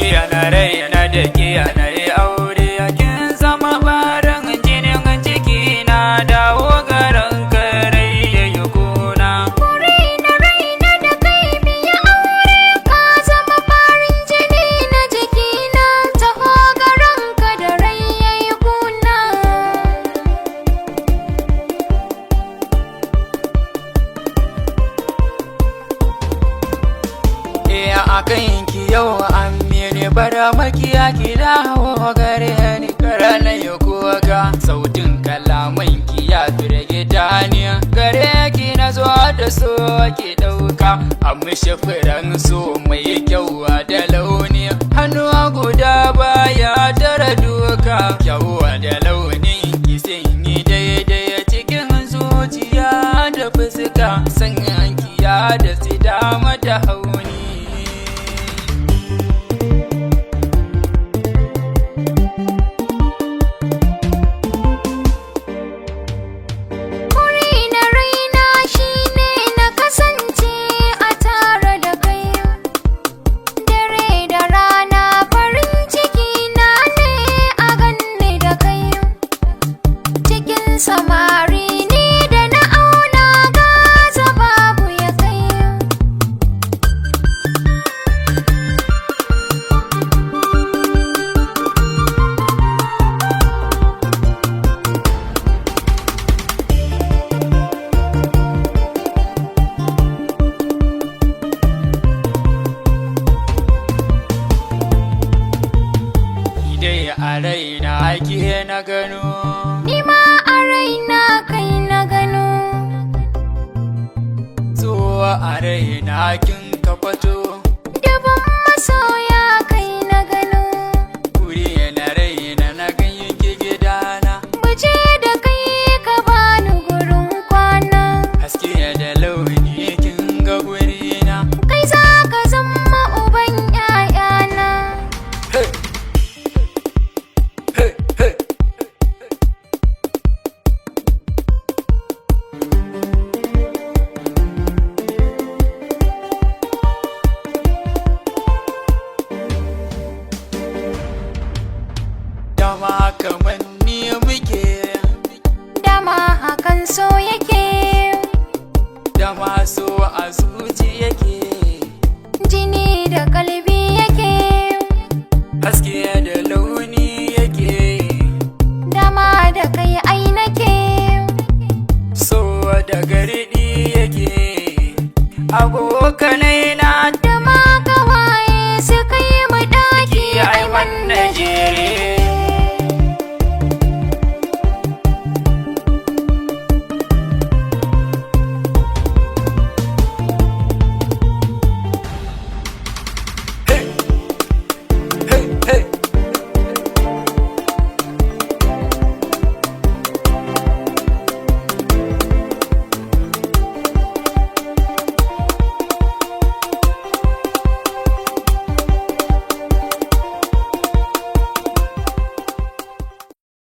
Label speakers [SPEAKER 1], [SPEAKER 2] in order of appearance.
[SPEAKER 1] Yana da ke yanayi aure kin zama barin jinin ciki na dawo garin karai ya yi kuna.
[SPEAKER 2] Kuri na raina da kai biya aure ka zama farin jini na jikina taho garin ka da rai ya yi kuna.
[SPEAKER 1] A kanki yau an mene bara makiya ki dawo gare ni karana ya koga sautin kalaman ki ya firge daniya gare ki na zo da so ki dauka amshi furan so mai kyau da launi hannu guda baya tara duka kyau da launin ki sun yi daidai cikin zuciya da fuska san ki ya da sida mata hauni.
[SPEAKER 2] Samari ni da na auna gaza babu ya kai.
[SPEAKER 1] Idai a raina ake na gano
[SPEAKER 2] Ni ma a raina kai na gano.
[SPEAKER 1] zuwa a raina kin